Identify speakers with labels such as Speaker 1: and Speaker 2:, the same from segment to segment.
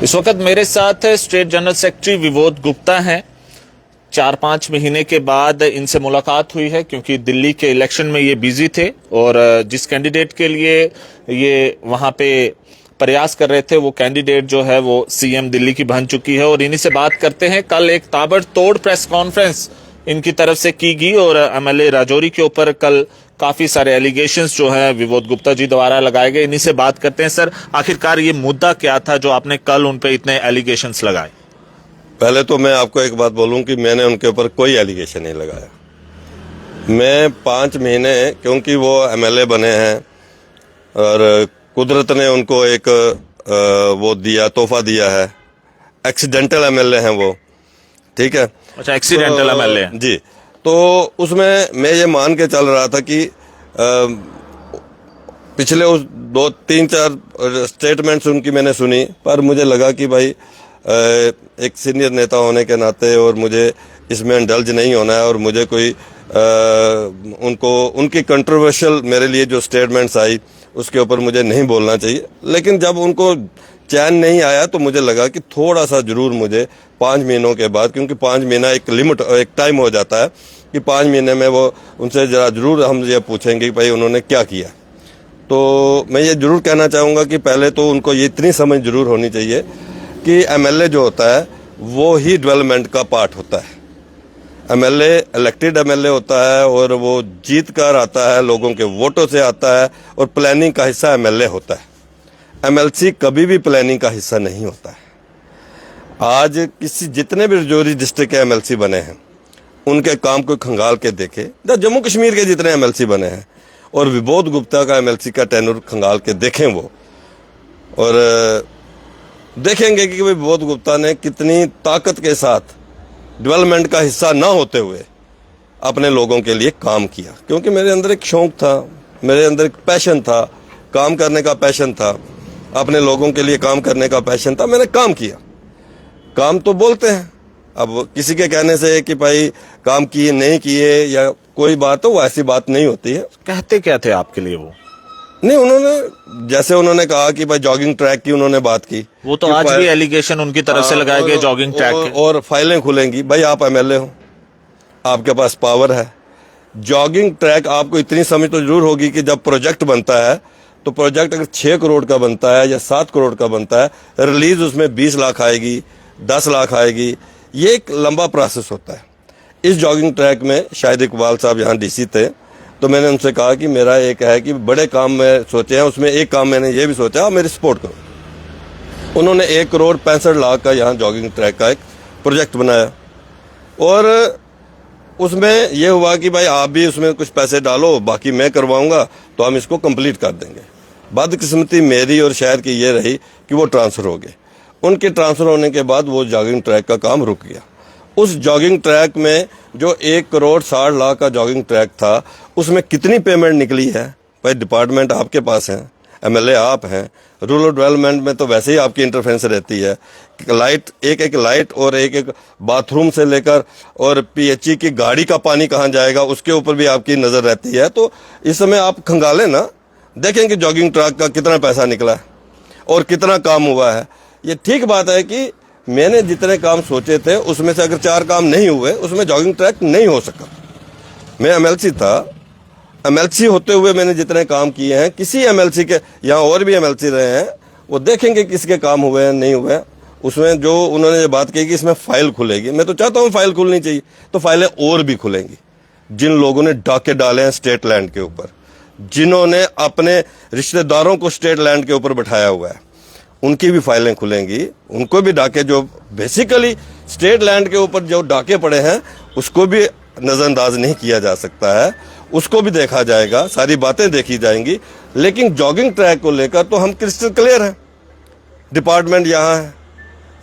Speaker 1: इस वक्त मेरे साथ state general secretary Vibodh Gupta हैं। 4-5 महीने के बाद इनसे मुलाकात हुई है क्योंकि दिल्ली के इलेक्शन में ये बिजी थे और जिस कैंडिडेट के लिए ये वहां पे प्रयास कर रहे थे वो कैंडिडेट जो है वो सीएम दिल्ली की बन चुकी है और इन्हीं से बात करते हैं। कल एक ताबड़तोड़ प्रेस कॉन्फ्रेंस इनकी तरफ से की गई और एमएलए राजौरी के ऊपर कल काफी सारे एलिगेशंस जो है विबोध गुप्ता जी द्वारा लगाए गए। इन्हीं से बात करते हैं। सर, आखिरकार ये मुद्दा क्या था जो आपने कल उन पे इतने एलिगेशंस लगाए?
Speaker 2: पहले तो मैं आपको एक बात बोलूं कि मैंने उनके ऊपर कोई एलिगेशन नहीं लगाया। मैं 5 महीने, क्योंकि वो एमएलए बने हैं और कुदरत ने उनको एक वो दिया, तोहफा दिया है। एक्सीडेंटल एमएलए हैं वो, ठीक है।
Speaker 1: अच्छा, एक्सीडेंटल एमएलए
Speaker 2: जी। तो उसमें मैं ये मान के चल रहा था कि पिछले उस 2-3-4 स्टेटमेंट्स उनकी मैंने सुनी, पर मुझे लगा कि भाई एक सीनियर नेता होने के नाते और मुझे इसमें इंडल्ज नहीं होना है और मुझे कोई उनकी कंट्रोवर्शियल मेरे लिए जो स्टेटमेंट्स आई उसके ऊपर मुझे नहीं बोलना चाहिए। लेकिन जब उनको चैन नहीं आया तो मुझे लगा कि थोड़ा सा जरूर मुझे 5 महीनों के बाद, क्योंकि 5 महीना एक लिमिट, एक टाइम हो जाता है कि 5 महीने में वो उनसे जरा जरूर हम ये पूछेंगे कि भाई उन्होंने क्या किया। तो मैं ये जरूर कहना चाहूँगा कि पहले तो उनको ये इतनी समझ जरूर होनी चाहिए कि एमएलए जो होता है वो ही डेवलपमेंट का पार्ट होता है। एमएलए इलेक्टेड एमएलए होता है और वो जीत कर आता है, लोगों के वोटों से आता है और प्लानिंग का हिस्सा एमएलए होता है। एमएलसी कभी भी प्लानिंग का हिस्सा नहीं होता है। आज जितने भी राजौरी डिस्ट्रिक्ट के एमएलसी बने हैं उनके काम को खंगाल के देखे, जम्मू कश्मीर के जितने एमएलसी बने हैं और विबोध गुप्ता का एमएलसी का टेन्योर खंगाल के देखें वो, और देखेंगे कि विबोध गुप्ता ने कितनी ताकत के साथ डेवलपमेंट का हिस्सा ना होते हुए अपने लोगों के लिए काम किया। क्योंकि मेरे अंदर एक शौक था, मेरे अंदर एक पैशन था, काम करने का पैशन था, अपने लोगों के लिए काम करने का पैशन था। मैंने काम किया। काम तो बोलते हैं, अब किसी के कहने से कि भाई काम किए नहीं किए या कोई बात हो, वो ऐसी बात नहीं होती है।
Speaker 1: कहते क्या थे आपके लिए वो?
Speaker 2: नहीं, उन्होंने जैसे उन्होंने कहा कि भाई जॉगिंग ट्रैक की उन्होंने बात की,
Speaker 1: वो तो आज भी एलिगेशन उनकी तरफ से लगाए गए जॉगिंग ट्रैक के।
Speaker 2: और फाइलें खुलेंगी। भाई आप एमएलए हो, आपके पास पावर है। जॉगिंग ट्रैक आपको इतनी समझ तो जरूर होगी कि जब प्रोजेक्ट बनता है तो प्रोजेक्ट अगर 6 करोड़ का बनता है या 7 करोड़ का बनता है, रिलीज उसमें 20 लाख आएगी, 10 लाख आएगी। ये एक लंबा प्रोसेस होता है। इस जॉगिंग ट्रैक में शायद इकबाल साहब यहाँ डीसी थे, तो मैंने उनसे कहा कि मेरा एक है कि बड़े काम में सोचे हैं, उसमें एक काम मैंने ये भी सोचा, आप मेरी सपोर्ट करो। उन्होंने 1 करोड़ 65 लाख का यहाँ जॉगिंग ट्रैक का एक प्रोजेक्ट बनाया और उसमें यह हुआ कि भाई आप भी उसमें कुछ पैसे डालो, बाकी मैं करवाऊंगा, तो हम इसको कंप्लीट कर देंगे। बदकिस्मती मेरी और शहर की ये रही कि वो ट्रांसफर हो गए। उनके ट्रांसफर होने के बाद वो जॉगिंग ट्रैक का काम रुक गया। उस जॉगिंग ट्रैक में जो 1 करोड़ 60 लाख का जॉगिंग ट्रैक था, उसमें कितनी पेमेंट निकली है? भाई डिपार्टमेंट आपके पास है, एमएलए आप हैं, रूरल डेवलपमेंट में तो वैसे ही आपकी इंटरफेरेंस रहती है। लाइट, एक लाइट और एक बाथरूम से लेकर और पीएचई की गाड़ी का पानी कहाँ जाएगा उसके ऊपर भी आपकी नजर रहती है। तो इस समय आप खंगालें ना, देखें कि जॉगिंग ट्रैक का कितना पैसा निकला है और कितना काम हुआ है। ये ठीक बात है कि मैंने जितने काम सोचे थे उसमें से अगर 4 काम नहीं हुए, उसमें जॉगिंग ट्रैक नहीं हो सका। मैं एमएलसी था, एमएलसी होते हुए मैंने जितने काम किए हैं, किसी एमएलसी के, यहाँ और भी एमएलसी रहे हैं, वो देखेंगे किसके काम हुए हैं नहीं हुए। उसमें जो उन्होंने ये बात कही कि इसमें फाइल खुलेगी, मैं तो चाहता हूँ फाइल खुलनी चाहिए, तो फाइलें और भी खुलेंगी। जिन लोगों ने डाके डाले हैं स्टेट लैंड के ऊपर, जिन्होंने अपने रिश्तेदारों को स्टेट लैंड के ऊपर बैठाया हुआ है, उनकी भी फाइलें खुलेंगी। उनको भी डाके, जो बेसिकली स्टेट लैंड के ऊपर जो डाके पड़े हैं उसको भी नजरअंदाज नहीं किया जा सकता है, उसको भी देखा जाएगा, सारी बातें देखी जाएंगी। लेकिन जॉगिंग ट्रैक को लेकर तो हम क्रिस्टल क्लियर हैं। डिपार्टमेंट यहाँ है,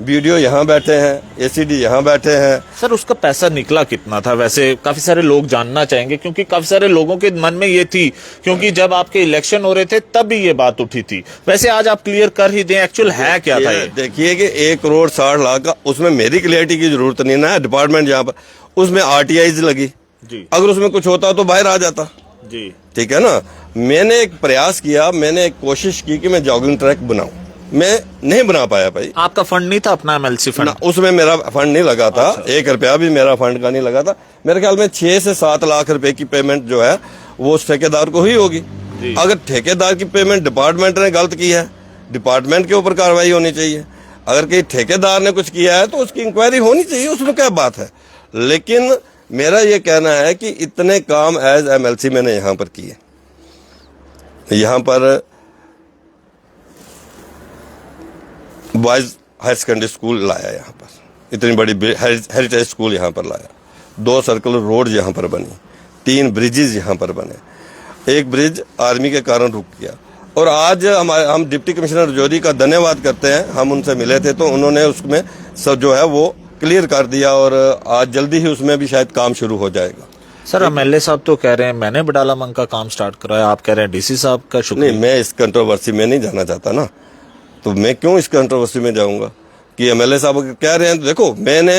Speaker 2: बीडीओ यहाँ बैठे हैं, एसीडी यहाँ बैठे हैं।
Speaker 1: सर, उसका पैसा निकला कितना था? वैसे काफी सारे लोग जानना चाहेंगे क्योंकि काफी सारे लोगों के मन में ये थी, क्योंकि जब आपके इलेक्शन हो रहे थे तब भी ये बात उठी थी। वैसे आज आप क्लियर कर ही दें, एक्चुअल है क्या था ये?
Speaker 2: देखिए कि 1 करोड़ 60 लाख का, उसमें मेरी क्लियरिटी की जरूरत नहीं ना है। डिपार्टमेंट यहाँ पर, उसमें आरटीआईज लगी
Speaker 1: जी,
Speaker 2: अगर उसमें कुछ होता तो बाहर आ जाता जी, ठीक है ना। मैंने एक प्रयास किया, मैंने एक कोशिश की कि मैं जॉगिंग ट्रैक बनाऊं। मैं नहीं बना पाया भाई।
Speaker 1: आपका फंड नहीं था अपना एमएलसी फंड?
Speaker 2: ना, उसमें मेरा फंड नहीं लगा था। 1 रुपया भी मेरा फंड का नहीं लगा था। मेरे ख्याल में 6 से 7 लाख रुपए की पेमेंट जो है वो उस ठेकेदार को हुई होगी। अगर ठेकेदार की पेमेंट डिपार्टमेंट ने गलत की है, डिपार्टमेंट के ऊपर कार्रवाई होनी चाहिए। अगर कहीं ठेकेदार ने कुछ किया है तो उसकी इंक्वायरी होनी चाहिए, उसमें क्या बात है। लेकिन मेरा ये कहना है कि इतने काम एज एमएलसी मैंने यहाँ पर किए। यहाँ पर बॉयज हायर सेकेंडरी स्कूल लाया, यहाँ पर इतनी बड़ी हेरिटेज स्कूल यहाँ पर लाया, 2 सर्कुलर रोड यहाँ पर बनी, 3 ब्रिजेज यहाँ पर बने। एक ब्रिज आर्मी के कारण रुक गया। और आज हम डिप्टी कमिश्नर रजौरी का धन्यवाद करते हैं। हम उनसे मिले थे तो उन्होंने उसमें सब जो है वो क्लियर कर दिया और आज जल्दी ही उसमें भी शायद काम शुरू हो जाएगा।
Speaker 1: सर एमएलए साहब तो कह रहे हैं मैंने बडाला मंग का काम स्टार्ट कराया, आप कह रहे हैं डीसी साहब का शुक्रिया।
Speaker 2: नहीं, मैं इस कंट्रोवर्सी में नहीं जाना चाहता ना, तो मैं क्यों इस कंट्रोवर्सी में जाऊंगा कि एमएलए साहब कह रहे हैं। तो देखो, मैंने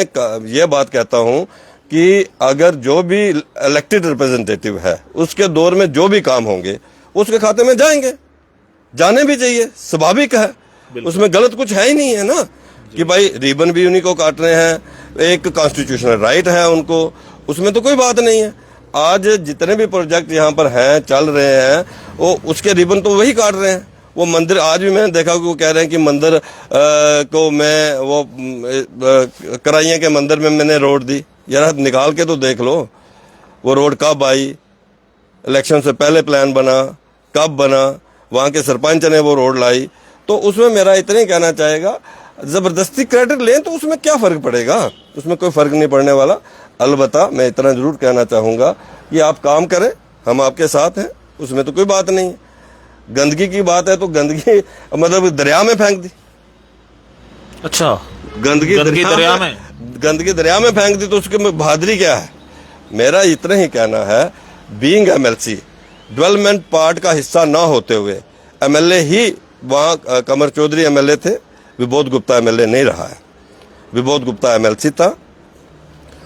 Speaker 2: ये बात कहता हूं कि अगर जो भी इलेक्टेड रिप्रेजेंटेटिव है उसके दौर में जो भी काम होंगे उसके खाते में जाएंगे, जाने भी चाहिए, स्वाभाविक है। उसमें गलत कुछ है ही नहीं है ना कि भाई रिबन भी उन्हीं को काट रहे हैं, एक कॉन्स्टिट्यूशनल राइट है उनको, उसमें तो कोई बात नहीं है। आज जितने भी प्रोजेक्ट यहाँ पर हैं, चल रहे हैं, वो उसके रिबन तो वही काट रहे हैं। वो मंदिर आज भी मैंने देखा कि वो कह रहे हैं कि मंदिर को मैं वो कराइयाँ के मंदिर में मैंने रोड दी। यार निकाल के तो देख लो वो रोड कब आई, इलेक्शन से पहले प्लान बना, कब बना, वहाँ के सरपंच ने वो रोड लाई। तो उसमें मेरा इतना ही कहना चाहेगा, जबरदस्ती क्रेडिट लें तो उसमें क्या फर्क पड़ेगा, उसमें कोई फर्क नहीं पड़ने वाला। अलबत्ता मैं इतना जरूर कहना चाहूँगा कि आप काम करें, हम आपके साथ हैं, उसमें तो कोई बात नहीं है। गंदगी की बात है तो गंदगी मतलब दरिया में फेंक दी।
Speaker 1: अच्छा,
Speaker 2: गंदगी दरिया में, गंदगी दरिया में फेंक दी तो उसके में बहादुरी क्या है। मेरा इतना ही कहना है, बीइंग एमएलसी डेवलपमेंट पार्ट का हिस्सा ना होते हुए एमएलए ही, वहाँ कमर चौधरी एमएलए थे, विबोध गुप्ता एमएलए नहीं रहा है। विबोध गुप्ता एमएलसी था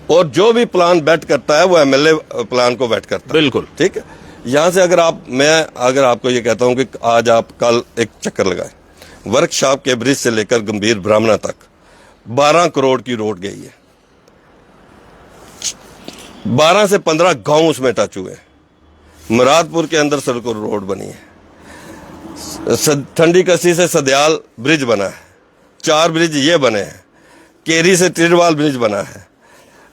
Speaker 2: और जो भी प्लान बैट करता है वो एमएलए प्लान को बैट करता है।
Speaker 1: बिल्कुल
Speaker 2: ठीक है। यहाँ से अगर आपको ये कहता हूँ कि आज आप कल एक चक्कर लगाएं, वर्कशॉप के ब्रिज से लेकर गंभीर ब्राह्मणा तक 12 करोड़ की रोड गई है। 12 से 15 गांव उसमें टच हुए। मुरादपुर के अंदर सर्कुलर रोड बनी है। ठंडी कसी से सदयाल ब्रिज बना है। 4 ब्रिज ये बने हैं। केरी से टिरवाल ब्रिज बना है।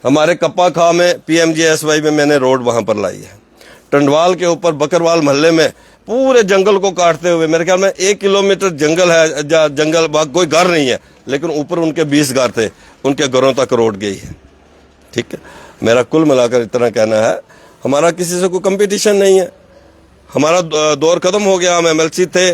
Speaker 2: हमारे कप्पा खां में PMGSY में मैंने रोड वहां पर लाई है। टंडवाल के ऊपर बकरवाल मोहल्ले में पूरे जंगल को काटते हुए, मेरे ख्याल में 1 किलोमीटर जंगल है, जंगल बाग कोई घर नहीं है, लेकिन ऊपर उनके 20 घर थे, उनके घरों तक रोड गई है। ठीक है। मेरा कुल मिलाकर इतना कहना है, हमारा किसी से कोई कंपटीशन नहीं है। हमारा दौर खत्म हो गया। हम एमएलसी थे,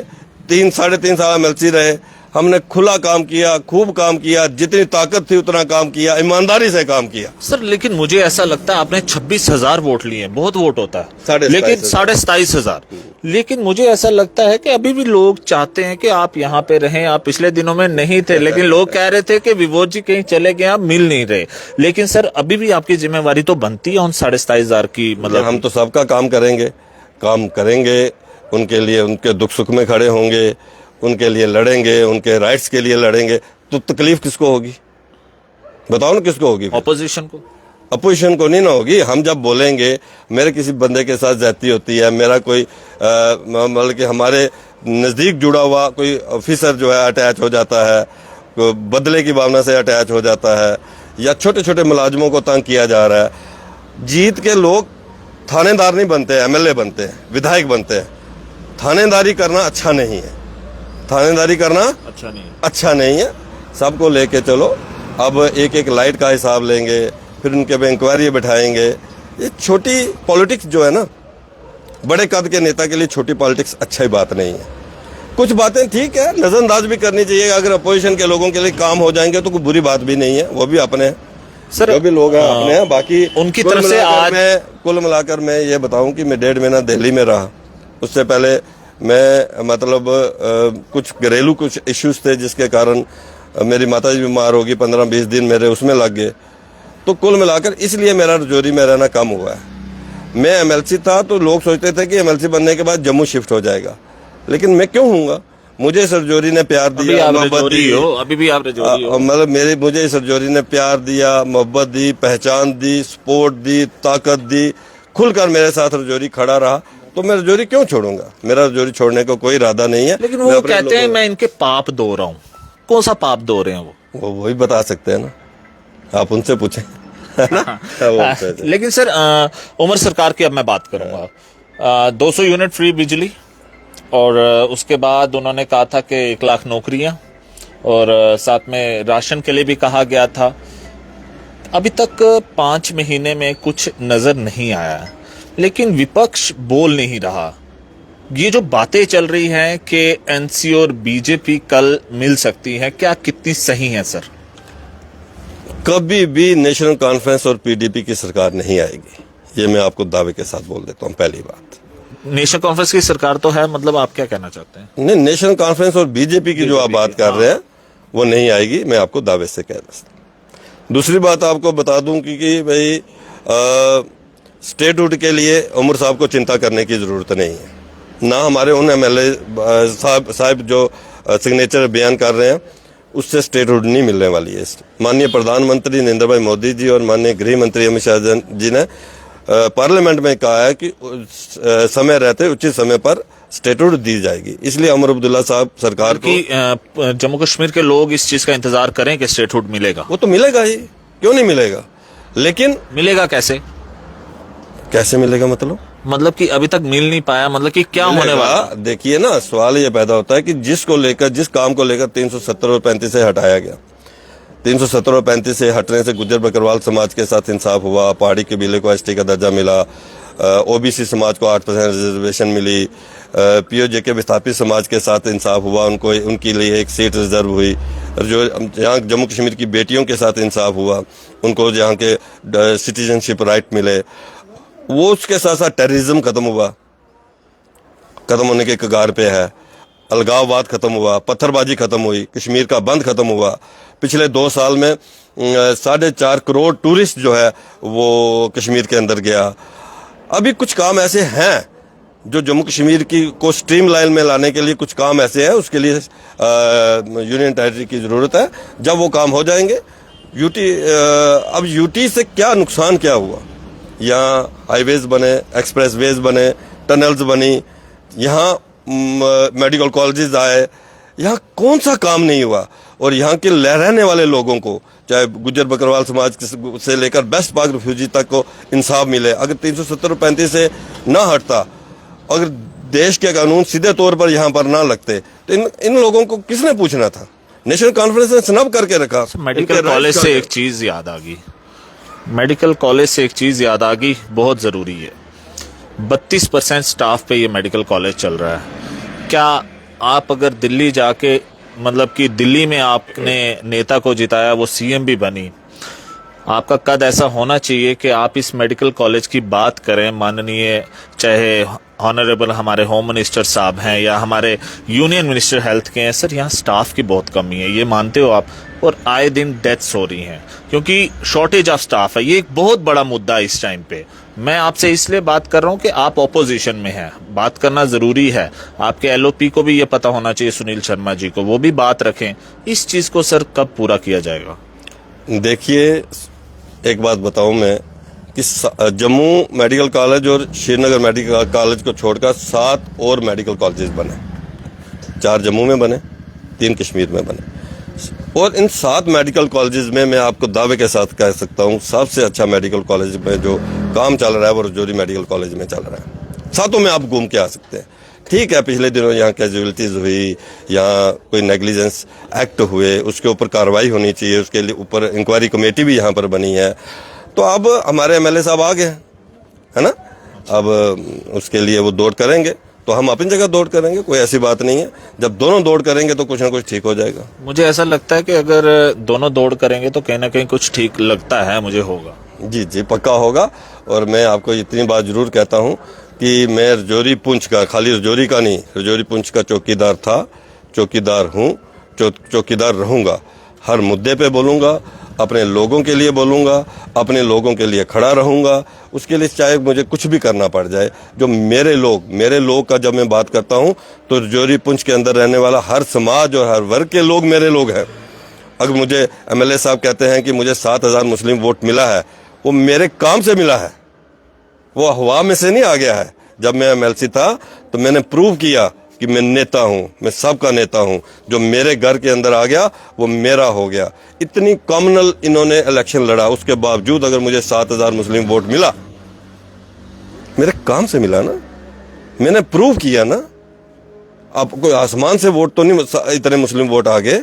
Speaker 2: 3-3.5 साल एमएलसी रहे। हमने खुला काम किया, खूब काम किया, जितनी ताकत थी उतना काम किया, ईमानदारी से काम किया।
Speaker 1: सर लेकिन मुझे ऐसा लगता है आपने 26,000 वोट लिए, बहुत वोट होता है,
Speaker 2: 27,500
Speaker 1: लेकिन 27,500। लेकिन मुझे ऐसा लगता है कि अभी भी लोग चाहते हैं कि आप यहाँ पे रहें। आप पिछले दिनों में नहीं थे, लेकिन लोग कह रहे थे कि विभोद जी कहीं चले गए, आप मिल नहीं रहे। लेकिन सर अभी भी आपकी जिम्मेवारी तो बनती है उन 27,500 की। मतलब
Speaker 2: हम तो सबका काम करेंगे, उनके लिए, उनके दुख सुख में खड़े होंगे, उनके लिए लड़ेंगे, उनके राइट्स के लिए लड़ेंगे। तो तकलीफ किसको होगी, बताओ ना, किसको होगी?
Speaker 1: ऑपोजिशन को।
Speaker 2: अपोजिशन को नहीं ना होगी। हम जब बोलेंगे, मेरे किसी बंदे के साथ ज्यादती होती है, मेरा कोई मतलब कि हमारे नजदीक जुड़ा हुआ कोई ऑफिसर जो है अटैच हो जाता है, बदले की भावना से अटैच हो जाता है, या छोटे छोटे मुलाजमों को तंग किया जा रहा है। जीत के लोग थानेदार नहीं बनते, एमएलए बनते हैं, विधायक बनते हैं। थानेदारी करना अच्छा नहीं है, थानेदारी करना अच्छा नहीं है। सबको लेके चलो। अब एक लाइट का हिसाब लेंगे, फिर उनके पे इंक्वायरी बिठाएंगे। ये छोटी पॉलिटिक्स जो है ना, बड़े कद के नेता के लिए छोटी पॉलिटिक्स अच्छी बात नहीं है। कुछ बातें ठीक है, नजरअंदाज भी करनी चाहिए। अगर अपोजिशन के लोगों के लिए काम हो जाएंगे तो कोई बुरी बात भी नहीं है, वो भी अपने हैं। सर जो भी लोग हैं अपने हैं। बाकी
Speaker 1: उनकी तरफ से आज
Speaker 2: कुल मिलाकर मैं ये बताऊं कि मैं 1.5 महीना दिल्ली में रहा। उससे पहले मैं मतलब कुछ घरेलू कुछ इश्यूज थे जिसके कारण मेरी माता जी बीमार होगी, 15-20 दिन मेरे उसमें लग गए। तो कुल मिलाकर इसलिए मेरा रजौरी में रहना कम हुआ है। मैं एमएलसी था तो लोग सोचते थे कि एमएलसी बनने के बाद जम्मू शिफ्ट हो जाएगा, लेकिन मैं क्यों हूँगा? मुझे इस रजौरी ने प्यार
Speaker 1: अभी
Speaker 2: दिया,
Speaker 1: आप
Speaker 2: मोहब्बत
Speaker 1: रजौरी
Speaker 2: दी।
Speaker 1: हो, अभी भी आप रजौरी हो।
Speaker 2: मतलब मुझे इस रजौरी ने प्यार दिया, मोहब्बत दी, पहचान दी, सपोर्ट दी, ताकत दी, खुलकर मेरे साथ रजौरी खड़ा रहा, तो मैं रजौरी क्यों छोड़ूंगा? मेरा रजौरी छोड़ने को कोई इरादा नहीं है।
Speaker 1: लेकिन
Speaker 2: मैं
Speaker 1: वो
Speaker 2: अपने
Speaker 1: कहते हैं
Speaker 2: लोगों-
Speaker 1: मैं इनके पाप धो रहा हूँ। कौन सा पाप धो रहे हैं वो?
Speaker 2: वही बता सकते हैं ना, आप उनसे पूछें। है ना? वो उनसे-
Speaker 1: लेकिन सर उमर सरकार की अब मैं बात करूंगा। 200 यूनिट फ्री बिजली, और उसके बाद उन्होंने कहा था कि 1 लाख नौकरियां, और साथ में राशन के लिए भी कहा गया था। अभी तक 5 महीने में कुछ नजर नहीं आया, लेकिन विपक्ष बोल नहीं रहा। ये जो बातें चल रही हैं कि एनसी और बीजेपी कल मिल सकती है, क्या कितनी सही है सर?
Speaker 2: कभी भी नेशनल कॉन्फ्रेंस और पीडीपी की सरकार नहीं आएगी, ये मैं आपको दावे के साथ बोल देता हूं। पहली बात,
Speaker 1: नेशनल कॉन्फ्रेंस की सरकार तो है, मतलब आप क्या कहना चाहते हैं?
Speaker 2: नहीं, नेशनल कॉन्फ्रेंस और बीजेपी की जो आप बात कर रहे हैं वो नहीं आएगी, मैं आपको दावे से कह रहा हूं। दूसरी बात आपको बता दूं कि भाई स्टेटहुड के लिए उमर साहब को चिंता करने की जरूरत नहीं है, ना हमारे उन एमएलए साहब जो सिग्नेचर बयान कर रहे हैं उससे स्टेटहुड नहीं मिलने वाली है। माननीय प्रधानमंत्री नरेंद्र भाई मोदी जी और माननीय गृह मंत्री अमित शाह जी ने पार्लियामेंट में कहा है कि समय रहते उचित समय पर स्टेटहुड दी जाएगी, इसलिए उमर अब्दुल्ला साहब सरकार को
Speaker 1: जम्मू कश्मीर के लोग इस चीज का इंतजार करें कि स्टेटहुड मिलेगा।
Speaker 2: वो तो मिलेगा ही, क्यों नहीं मिलेगा, लेकिन
Speaker 1: मिलेगा कैसे?
Speaker 2: कैसे मिलेगा मतलब
Speaker 1: कि अभी तक मिल नहीं पाया, मतलब कि क्या होने वाला?
Speaker 2: देखिए ना, सवाल ये पैदा होता है कि जिस काम को लेकर 370 और 35 से हटाया गया, 370 और 35 से हटने से गुज्जर बकरवाल समाज के साथ इंसाफ हुआ, पहाड़ी कबीले को एसटी का दर्जा मिला, ओबीसी समाज को 8% रिजर्वेशन मिली, पीओजे के विस्थापित समाज के साथ इंसाफ हुआ, उनको उनके लिए एक सीट रिजर्व हुई, जो यहाँ जम्मू कश्मीर की बेटियों के साथ इंसाफ हुआ, उनको जहाँ के सिटीजनशिप राइट मिले, वो उसके साथ साथ टेररिज्म खत्म हुआ, खत्म होने के कगार पे है, अलगाववाद खत्म हुआ, पत्थरबाजी खत्म हुई, कश्मीर का बंद खत्म हुआ। पिछले 2 साल में 4.5 करोड़ टूरिस्ट जो है वो कश्मीर के अंदर गया। अभी कुछ काम ऐसे हैं जो जम्मू कश्मीर की को स्ट्रीमलाइन में लाने के लिए कुछ काम ऐसे हैं, उसके लिए यूनियन टेरिटरी की जरूरत है। जब वो काम हो जाएंगे, अब यूटी से क्या नुकसान क्या हुआ, यहाँ हाईवेज बने, एक्सप्रेसवेज बने, टनल्स बनी, यहाँ मेडिकल कॉलेजेस आए, यहाँ कौन सा काम नहीं हुआ? और यहाँ के रहने वाले लोगों को, चाहे गुज्जर बकरवाल समाज से लेकर बेस्ट पाक रिफ्यूजी तक को इंसाफ मिले। अगर 370 और 35 से ना हटता, अगर देश के कानून सीधे तौर पर यहाँ पर ना लगते, तो इन लोगों को किसने पूछना था? नेशनल कॉन्फ्रेंस ने स्नब करके रखा।
Speaker 1: मेडिकल कॉलेज से एक चीज याद आ गई, बहुत जरूरी है। 32% स्टाफ पे ये मेडिकल कॉलेज चल रहा है। क्या आप अगर दिल्ली जाके, मतलब कि दिल्ली में आपने नेता को जिताया, वो सीएम भी बनी, आपका कद ऐसा होना चाहिए कि आप इस मेडिकल कॉलेज की बात करें। माननीय चाहे ऑनरेबल हमारे होम मिनिस्टर साहब हैं या हमारे यूनियन मिनिस्टर हेल्थ के हैं, सर यहाँ स्टाफ की बहुत कमी है, ये मानते हो आप? और आए दिन डेथ्स हो रही हैं क्योंकि शॉर्टेज ऑफ स्टाफ है। ये एक बहुत बड़ा मुद्दा है इस टाइम पे। मैं आपसे इसलिए बात कर रहा हूँ कि आप ऑपोजिशन में हैं, बात करना जरूरी है। आपके एलओपी को भी ये पता होना चाहिए, सुनील शर्मा जी को, वो भी बात रखें। इस चीज को सर कब पूरा किया जाएगा?
Speaker 2: देखिए, एक बात बताऊं मैं कि जम्मू मेडिकल कॉलेज और श्रीनगर मेडिकल कॉलेज को छोड़कर 7 और मेडिकल कॉलेजेस बने, 4 जम्मू में बने, 3 कश्मीर में बने। और इन 7 मेडिकल कॉलेजेस में मैं आपको दावे के साथ कह सकता हूँ, सबसे अच्छा मेडिकल कॉलेज में जो काम चल रहा है वो रजौरी मेडिकल कॉलेज में चल रहा है। 7 में आप घूम के आ सकते हैं। ठीक है, पिछले दिनों यहाँ कैजुअलिटीज हुई, यहाँ कोई नेग्लिजेंस एक्ट हुए, उसके ऊपर कार्रवाई होनी चाहिए, उसके लिए ऊपर इंक्वायरी कमेटी भी यहाँ पर बनी है। तो अब हमारे एमएलए साहब आ गए हैं, है ना, अब उसके लिए वो दौड़ करेंगे, तो हम अपनी जगह दौड़ करेंगे, कोई ऐसी बात नहीं है। जब दोनों दौड़ करेंगे तो कुछ ना कुछ ठीक हो जाएगा।
Speaker 1: मुझे ऐसा लगता है कि अगर दोनों दौड़ करेंगे तो कहीं ना कहीं कुछ ठीक लगता है मुझे होगा।
Speaker 2: जी जी, पक्का होगा। और मैं आपको इतनी बात जरूर कहता हूँ कि मैं रजौरी पुंछ का, खाली रजौरी का नहीं, रजौरी पुंछ का चौकीदार था, चौकीदार हूँ, चौकीदार रहूँगा। हर मुद्दे पे बोलूँगा, अपने लोगों के लिए बोलूँगा, अपने लोगों के लिए खड़ा रहूँगा, उसके लिए चाहे मुझे कुछ भी करना पड़ जाए। जो मेरे लोग का जब मैं बात करता हूँ तो राजौरी पुंछ के अंदर रहने वाला हर समाज और हर वर्ग के लोग मेरे लोग हैं। अगर मुझे एमएलए साहब कहते हैं कि मुझे 7,000 मुस्लिम वोट मिला है, वो मेरे काम से मिला है, वो हवा में से नहीं आ गया है। जब मैं एमएलसी था तो मैंने प्रूव किया कि मैं नेता हूं, मैं सबका नेता हूं। जो मेरे घर के अंदर आ गया वो मेरा हो गया। इतनी कॉमनल इन्होंने इलेक्शन लड़ा, उसके बावजूद अगर मुझे 7,000 मुस्लिम वोट मिला, मेरे काम से मिला ना, मैंने प्रूव किया ना। अब कोई आसमान से वोट तो नहीं, इतने मुस्लिम वोट आ गए,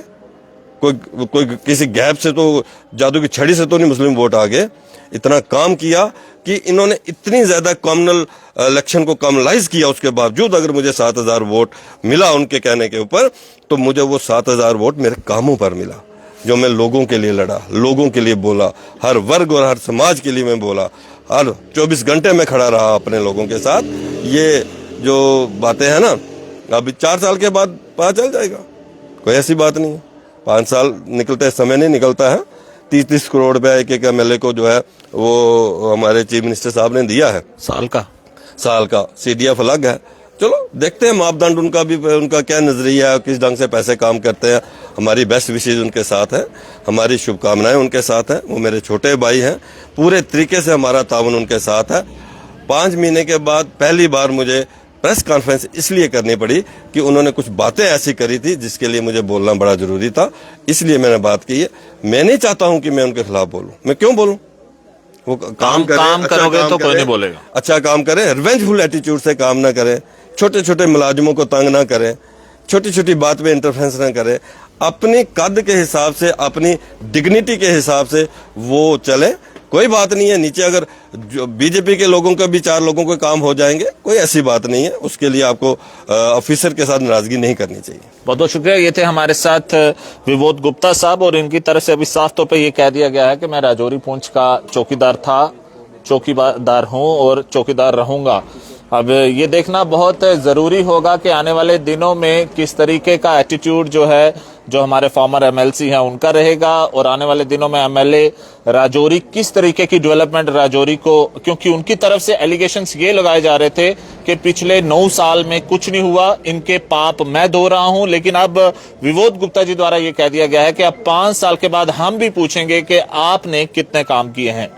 Speaker 2: कोई किसी गैप से तो, जादू की छड़ी से तो नहीं मुस्लिम वोट आ गए। इतना काम किया कि इन्होंने इतनी ज्यादा कॉमनल इलेक्शन को कॉमनलाइज किया, उसके बावजूद अगर मुझे 7,000 वोट मिला उनके कहने के ऊपर, तो मुझे वो 7,000 वोट मेरे कामों पर मिला, जो मैं लोगों के लिए लड़ा, लोगों के लिए बोला, हर वर्ग और हर समाज के लिए मैं बोला, हर 24 घंटे में खड़ा रहा अपने लोगों के साथ। ये जो बातें हैं ना, अभी 4 साल के बाद पता चल जाएगा, कोई ऐसी बात नहीं है। 5 साल निकलते समय नहीं निकलता है। 30-30 करोड़ रुपया एक एमएलए को जो है वो हमारे चीफ मिनिस्टर साहब ने दिया है साल का। सीडीएफ अलग है। चलो देखते हैं मापदंड उनका भी, उनका क्या नजरिया है, किस ढंग से पैसे काम करते हैं। हमारी बेस्ट विशेज उनके साथ है, हमारी शुभकामनाएं उनके साथ है। वो मेरे छोटे भाई हैं, पूरे तरीके से हमारा ताउन उनके साथ है। 5 महीने के बाद पहली बार मुझे प्रेस कॉन्फ्रेंस इसलिए करनी पड़ी कि उन्होंने कुछ बातें ऐसी करी थी जिसके लिए मुझे बोलना बड़ा जरूरी था, इसलिए मैंने बात की है। मैं नहीं चाहता हूं कि मैं उनके खिलाफ बोलूं, मैं क्यों बोलूं? वो काम
Speaker 1: करोगे तो कोई नहीं बोलेगा।
Speaker 2: अच्छा काम करें, रिवेंजफुल एटीट्यूड से काम ना करें, छोटे छोटे मुलाजिमों को तंग ना करें, छोटी छोटी बात में इंटरफेरेंस ना करें, अपनी कद के हिसाब से, अपनी डिग्निटी के हिसाब से वो चले। कोई बात नहीं है, नीचे अगर बीजेपी के लोगों का भी 4 लोगों के काम हो जाएंगे, कोई ऐसी बात नहीं है। उसके लिए आपको ऑफिसर के साथ नाराजगी नहीं करनी चाहिए।
Speaker 1: बहुत बहुत शुक्रिया। ये थे हमारे साथ विबोध गुप्ता साहब, और इनकी तरफ से अभी साफ तौर पे ये कह दिया गया है कि मैं राजौरी पुंछ का चौकीदार था, चौकीदार हूं और चौकीदार रहूंगा। अब ये देखना बहुत जरूरी होगा कि आने वाले दिनों में किस तरीके का एटीट्यूड जो है, जो हमारे फॉर्मर एमएलसी हैं उनका रहेगा, और आने वाले दिनों में एमएलए राजौरी किस तरीके की डेवलपमेंट राजौरी को, क्योंकि उनकी तरफ से एलिगेशंस ये लगाए जा रहे थे कि पिछले 9 साल में कुछ नहीं हुआ, इनके पाप मैं धो रहा हूं। लेकिन अब विबोध गुप्ता जी द्वारा ये कह दिया गया है कि अब 5 साल के बाद हम भी पूछेंगे कि आपने कितने काम किए हैं।